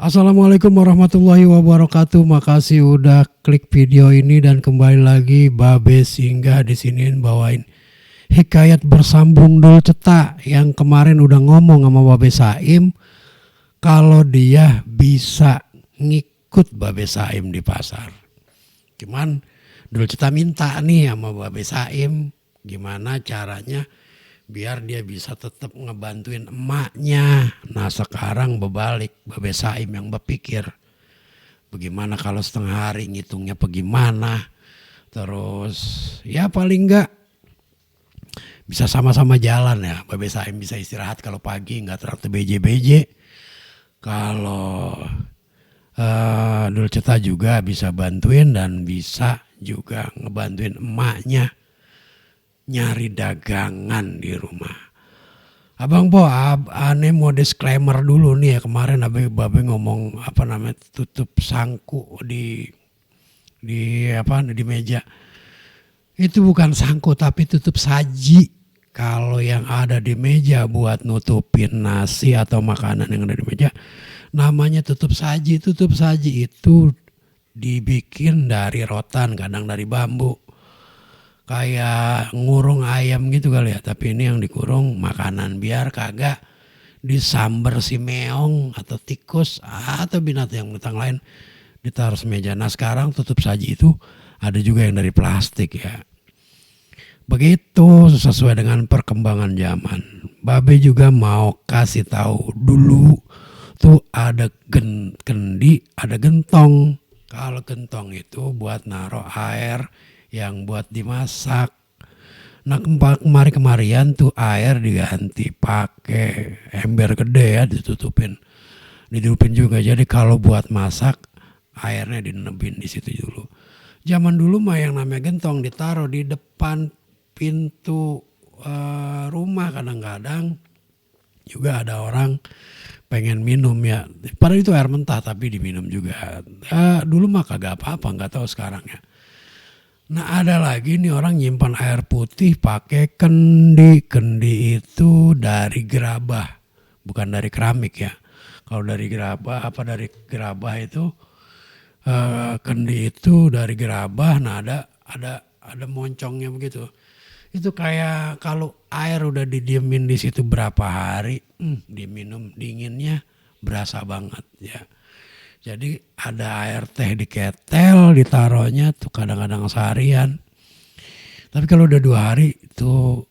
Assalamualaikum warahmatullahi wabarakatuh. Makasih udah klik video ini dan kembali lagi Babe singgah di sini bawain hikayat bersambung Dul Cetak yang kemarin udah ngomong sama Babe Saim kalau dia bisa ngikut Babe Saim di pasar. Cuman Dul Cetak minta nih sama Babe Saim gimana caranya biar dia bisa tetap ngebantuin emaknya. Nah sekarang berbalik, Babe Saim yang berpikir bagaimana kalau setengah hari ngitungnya bagaimana. Terus ya paling enggak bisa sama-sama jalan ya. Babe Saim bisa istirahat kalau pagi nggak terlalu beje-beje. Kalau Dul Cetak juga bisa bantuin dan bisa juga ngebantuin emaknya nyari dagangan di rumah. Abang Po, aneh mau disclaimer dulu nih ya, kemarin Babe ngomong tutup sangku di meja. Itu bukan sangku tapi tutup saji. Kalau yang ada di meja buat nutupin nasi atau makanan yang ada di meja namanya tutup saji. Tutup saji itu dibikin dari rotan, kadang dari bambu. Kayak ngurung ayam gitu kali ya, tapi ini yang dikurung makanan biar kagak disamber si meong atau tikus atau binatang lain ditaruh semeja. Nah sekarang tutup saji itu ada juga yang dari plastik ya. Begitu sesuai dengan perkembangan zaman. Babe juga mau kasih tahu dulu tuh ada kendi, ada gentong. Kalau gentong itu buat naruh air yang buat dimasak. Nah kemarian tuh air diganti pakai ember gede ya, didupin juga. Jadi kalau buat masak airnya dinebin di situ dulu. Zaman dulu mah yang namanya gentong ditaruh di depan pintu rumah. Kadang-kadang juga ada orang pengen minum ya. Padahal itu air mentah tapi diminum juga. Dulu mah kagak apa-apa, nggak tahu sekarang ya. Nah ada lagi nih orang nyimpan air putih pakai kendi. Kendi itu dari gerabah, bukan dari keramik ya. Kalau dari gerabah itu kendi itu dari gerabah. Nah ada moncongnya begitu. Itu kayak kalau air udah didiemin di situ berapa hari, diminum dinginnya berasa banget ya. Jadi ada air teh di ketel, ditaruhnya tuh kadang-kadang seharian. Tapi kalau udah 2 hari itu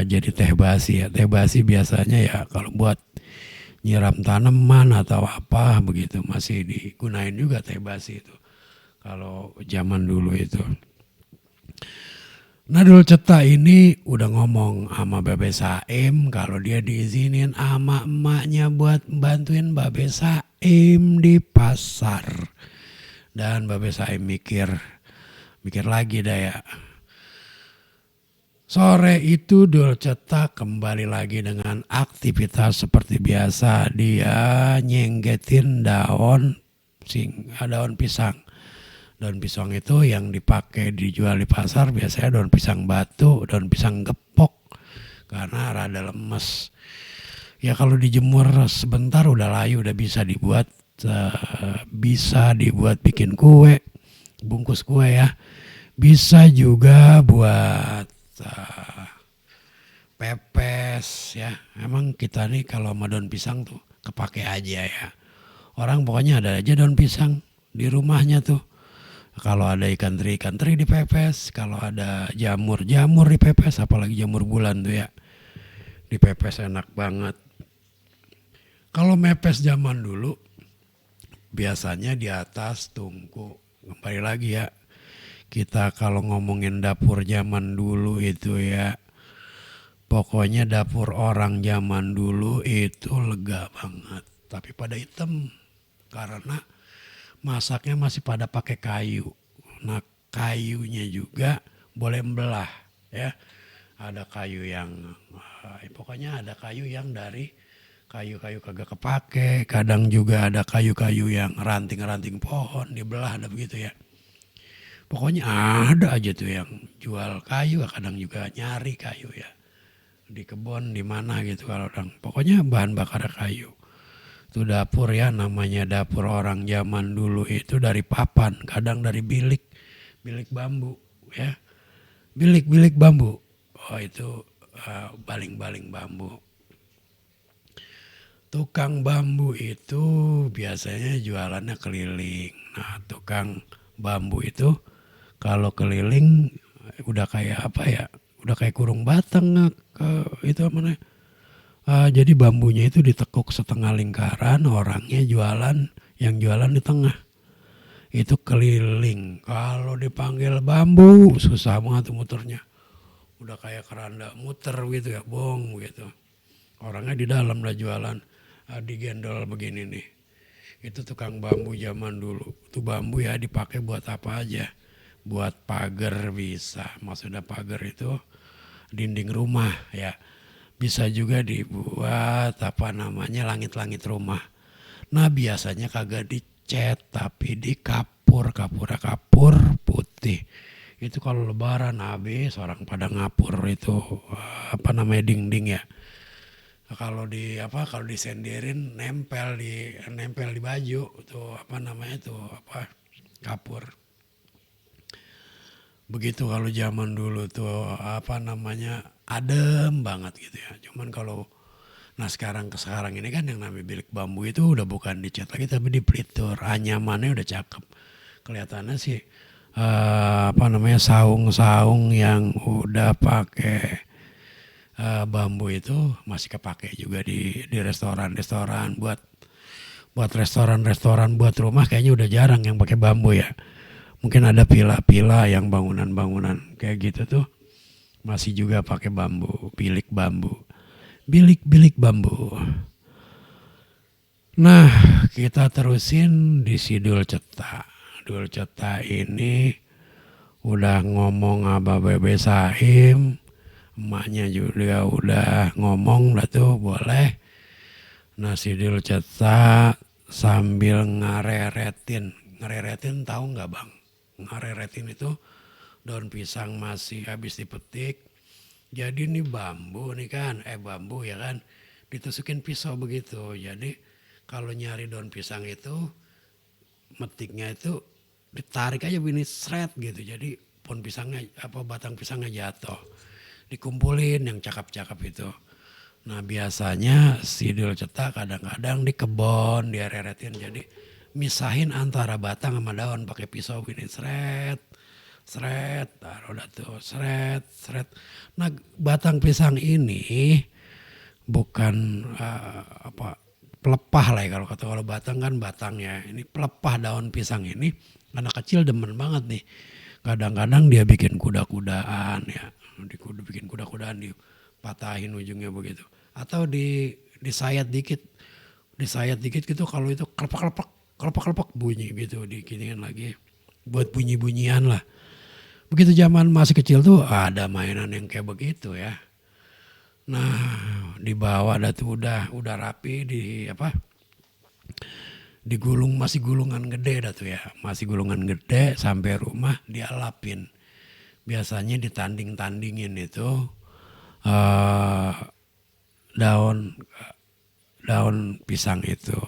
jadi teh basi ya. Teh basi biasanya ya kalau buat nyiram tanaman atau apa begitu masih digunain juga teh basi itu. Kalau zaman dulu itu. Nah Dul Cetak ini udah ngomong sama Babe Saim kalau dia diizinin sama emaknya buat bantuin Babe Saim di pasar. Dan Babe Saim mikir lagi dah ya. Sore itu Dul Cetak kembali lagi dengan aktivitas seperti biasa. Dia nyenggetin daun pisang. Daun pisang itu yang dipakai dijual di pasar biasanya daun pisang batu, daun pisang gepok karena rada lemes. Ya kalau dijemur sebentar udah layu, udah bisa dibuat bikin kue, bungkus kue ya. Bisa juga buat pepes ya. Emang kita nih kalau sama daun pisang tuh kepake aja ya. Orang pokoknya ada aja daun pisang di rumahnya tuh. Kalau ada ikan teri dipepes, kalau ada jamur dipepes, apalagi jamur bulan tuh ya. Dipepes enak banget. Kalau mepes zaman dulu biasanya di atas tungku. Kembali lagi ya. Kita kalau ngomongin dapur zaman dulu itu ya. Pokoknya dapur orang zaman dulu itu lega banget. Tapi pada hitam karena masaknya masih pada pakai kayu. Nah kayunya juga boleh membelah ya. Ada kayu yang pokoknya ada kayu yang dari kayu-kayu kagak kepake. Kadang juga ada kayu-kayu yang ranting-ranting pohon dibelah, ada begitu ya. Pokoknya ada aja tuh yang jual kayu, kadang juga nyari kayu ya. Di kebun di mana gitu kalau orang. Pokoknya bahan bakar kayu. Itu dapur ya, namanya dapur orang zaman dulu itu dari papan, kadang dari bilik bambu ya, bilik bambu. Oh itu baling-baling bambu. Tukang bambu itu biasanya jualannya keliling. Nah, tukang bambu itu kalau keliling udah kayak apa ya? Udah kayak kurung batang itu mana? Jadi bambunya itu ditekuk setengah lingkaran, orangnya jualan, yang jualan di tengah. Itu keliling. Kalau dipanggil bambu susah banget muternya. Udah kayak keranda muter gitu ya, bong gitu. Orangnya di dalam lah jualan, digendol begini nih. Itu tukang bambu zaman dulu. Itu bambu ya dipakai buat apa aja. Buat pagar bisa. Maksudnya pagar itu dinding rumah ya. Bisa juga dibuat apa namanya langit-langit rumah. Nah biasanya kagak dicat tapi dikapur, kapur putih. Itu kalau lebaran habis orang pada ngapur itu apa namanya dinding ya. Kalau disenderin nempel di baju tuh apa namanya tuh apa kapur. Begitu kalau zaman dulu tuh apa namanya adem banget gitu ya. Cuman kalau sekarang ini kan yang namanya bilik bambu itu udah bukan dicat lagi tapi dipelitur. Anyamannya udah cakep. Kelihatannya sih apa namanya saung-saung yang udah pakai bambu itu masih kepake juga di restoran buat restoran buat rumah kayaknya udah jarang yang pakai bambu ya. Mungkin ada pila-pila yang bangunan-bangunan kayak gitu tuh masih juga pakai bambu, bilik bambu. Nah, kita terusin di si Dul Ceta. Dul Ceta ini udah ngomong sama Bebe Saim, emaknya juga udah ngomong lah tuh boleh. Nah, si Dul Ceta sambil ngareretin tahu nggak bang? Ngareretin itu daun pisang masih habis dipetik. Jadi ini bambu nih kan, bambu ya kan, ditusukin pisau begitu. Jadi kalau nyari daun pisang itu, metiknya itu ditarik aja begini seret gitu. Jadi pohon pisangnya batang pisangnya jatuh. Dikumpulin yang cakep-cakep itu. Nah biasanya si Dul Ceta kadang-kadang di kebon dia reretin jadi misahin antara batang sama daun pakai pisau gini seret, taruh dah tuh seret. Nah batang pisang ini bukan pelepah lah ya kalau batang kan batangnya. Ini pelepah daun pisang ini anak kecil demen banget nih. Kadang-kadang dia bikin kuda-kudaan ya, bikin kuda-kudaan dipatahin ujungnya begitu. Atau disayat dikit gitu kalau itu kelepak bunyi gitu dikiniin lagi buat bunyi-bunyian lah. Begitu zaman masih kecil tuh ada mainan yang kayak begitu ya. Nah dibawa dah tuh udah rapi digulung masih gulungan gede dah tuh ya, masih gulungan gede sampai rumah dialapin. Biasanya ditanding-tandingin itu daun pisang itu.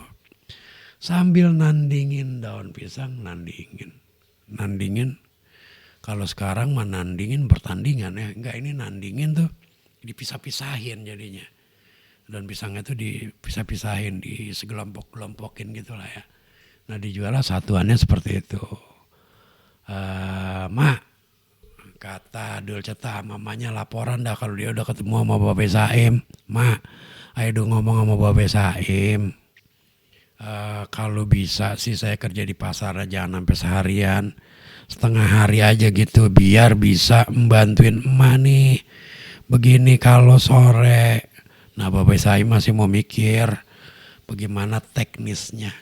Sambil nandingin daun pisang, nandingin. Kalau sekarang mah nandingin pertandingan ya, enggak ini nandingin tuh dipisah-pisahin jadinya. Daun pisangnya tuh dipisah-pisahin, disegelompok-gelompokin gitu lah ya. Nah dijual satuannya seperti itu. Mak, kata Dul Ceta, mamanya laporan dah kalau dia udah ketemu sama Babe Saim. Mak, ayo dong ngomong sama Babe Saim. Kalau bisa sih saya kerja di pasar jangan sampai seharian, setengah hari aja gitu biar bisa membantuin emak nih. Begini kalau sore. Nah Babe Saim masih mau mikir bagaimana teknisnya,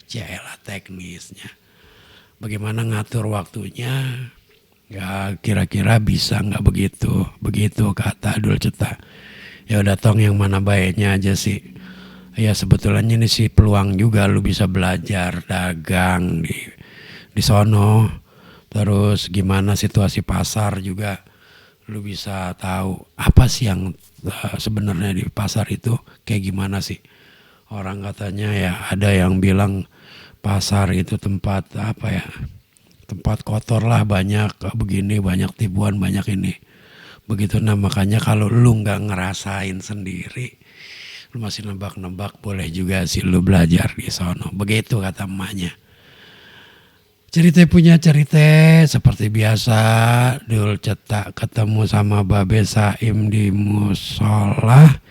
bagaimana ngatur waktunya. Ya kira-kira bisa nggak begitu kata Dul Ceta. Ya udah tong yang mana baiknya aja sih. Ya sebetulnya ini sih peluang juga lu bisa belajar dagang di sono. Terus gimana situasi pasar juga lu bisa tahu apa sih yang sebenarnya di pasar itu kayak gimana sih. Orang katanya ya ada yang bilang pasar itu tempat apa ya, tempat kotor lah, banyak begini, banyak tipuan, banyak ini. Begitu, nah makanya kalau lu nggak ngerasain sendiri, lu masih nebak-nebak, boleh juga sih lu belajar di sono. Begitu kata emaknya. Cerita punya cerita seperti biasa, Dul cetak ketemu sama Babe Saim di musola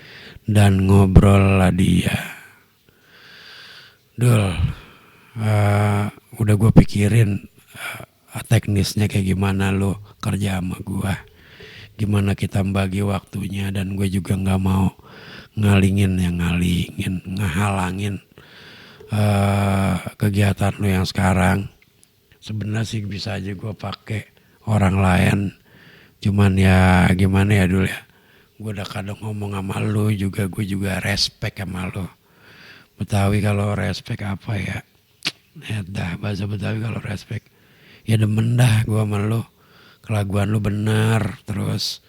dan ngobrol lah dia. Dul, udah gue pikirin teknisnya kayak gimana lo kerja sama gue, gimana kita bagi waktunya, dan gue juga nggak mau ngehalangin kegiatan lo yang sekarang. Sebenarnya sih bisa aja gue pakai orang lain, cuman ya gimana ya dulu ya, gue udah kadang ngomong sama lo juga, gue juga respect sama lo. Betawi kalau respect apa ya, dah bahasa Betawi kalau respect ya demen dah gue sama lo, kelakuan lo benar. Terus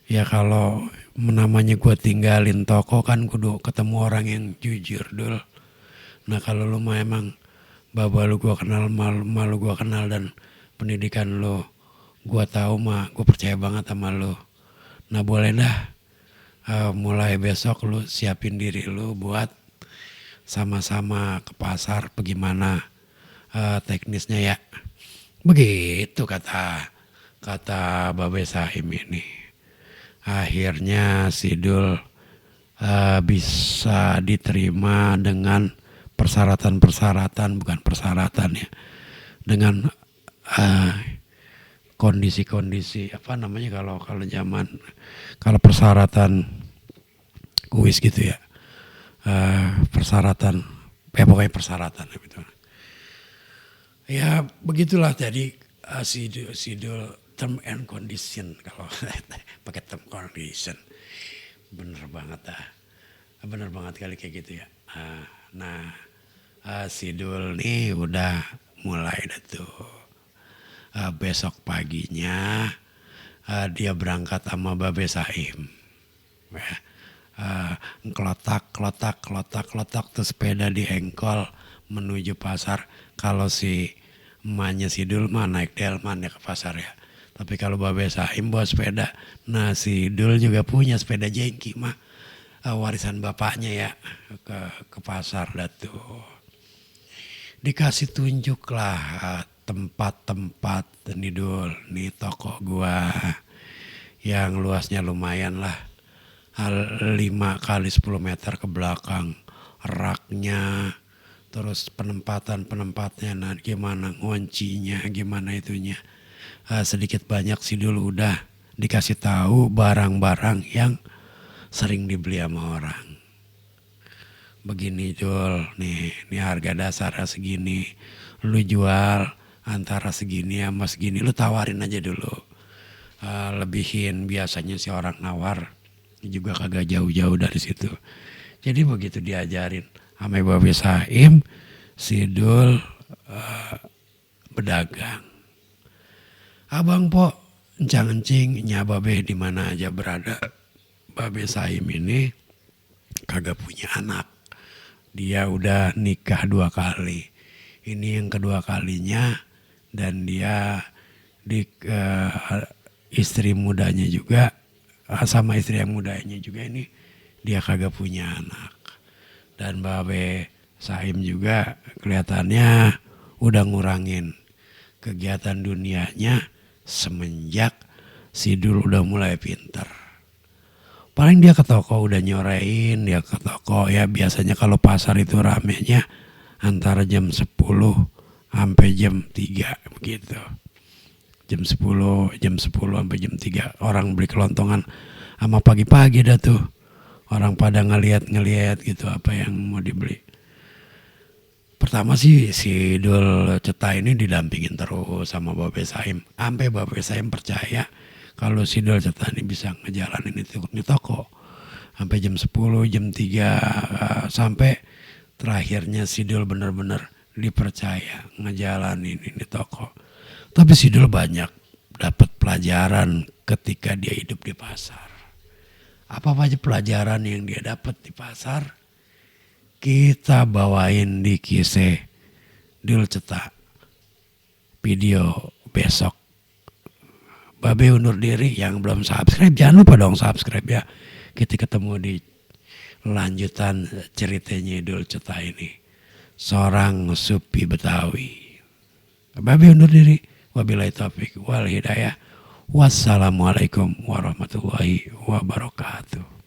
ya kalau namanya gue tinggalin toko kan kudu ketemu orang yang jujur dul. Nah kalau lo mah emang baba lu gue kenal, malu gue kenal, dan pendidikan lo gue tahu mah, gue percaya banget sama lo. Nah boleh dah mulai besok lu siapin diri lu buat sama-sama ke pasar, bagaimana teknisnya ya. Begitu kata Babe Saim ini. Akhirnya Sidul bisa diterima dengan persyaratan-persyaratan, bukan persyaratan ya, dengan kondisi-kondisi apa namanya kalau zaman, kalau persyaratan kuis gitu ya, persyaratan, pokoknya persyaratan gitu. Ya begitulah jadi sidul term and condition, kalau pakai term condition, bener banget bener banget kali kayak gitu ya. Nah sidul nih udah mulai dah tuh. Besok paginya dia berangkat sama Babe Saim. Ya. Klotak tuh sepeda di engkol menuju pasar. Kalau si emaknya Sidul mah naik delman ya ke pasar ya. Tapi kalau Babe Saim bawa sepeda. Nah Sidul juga punya sepeda jengki mah, warisan bapaknya ya, ke pasar dah tuh. Dikasih tunjuk lah tempat-tempat nih Dul, nih toko gua yang luasnya lumayan lah, 5 kali 10 meter ke belakang, raknya, terus penempatnya, nah gimana nguncinya, gimana itunya, sedikit banyak sih dulu udah dikasih tahu barang-barang yang sering dibeli sama orang. Begini Dul, nih harga dasar segini, lu jual antara segini sama segini, lu tawarin aja dulu, lebihin, biasanya si orang nawar juga kagak jauh-jauh dari situ. Jadi begitu diajarin sama Babe Saim, Sidul berdagang. Abang po encang-encing nyababe di mana aja berada. Babe Saim ini kagak punya anak. Dia udah nikah 2 kali. Ini yang kedua kalinya, dan dia di istri mudanya juga, sama istri yang mudanya juga ini dia kagak punya anak. Dan Babe Saim juga kelihatannya udah ngurangin kegiatan dunianya semenjak Sidul udah mulai pinter. Paling dia ke toko udah nyorein, dia ke toko ya biasanya kalau pasar itu ramenya antara jam 10 sampai jam 3 begitu. Jam 10 sampai jam 3 orang beli kelontongan, sama pagi-pagi dah tuh. Orang pada ngeliat gitu apa yang mau dibeli. Pertama sih si Dul Ceta ini didampingin terus sama Babe Saim. Sampai Babe Saim percaya kalau si Dul Ceta ini bisa ngejalanin itu di toko. Sampai jam 10, jam 3, sampai terakhirnya si Dul benar-benar dipercaya ngejalanin ini toko. Tapi si Dul banyak dapat pelajaran ketika dia hidup di pasar. Apa aja pelajaran yang dia dapat di pasar? kita bawain di kisah Dul cetak video besok. Babe undur diri, yang belum subscribe jangan lupa dong subscribe ya. Kita ketemu di lanjutan ceritanya Dul cetak ini. Seorang supi Betawi. Babe undur diri. Wabillahi taufik wal hidayah. Wassalamualaikum warahmatullahi wabarakatuh.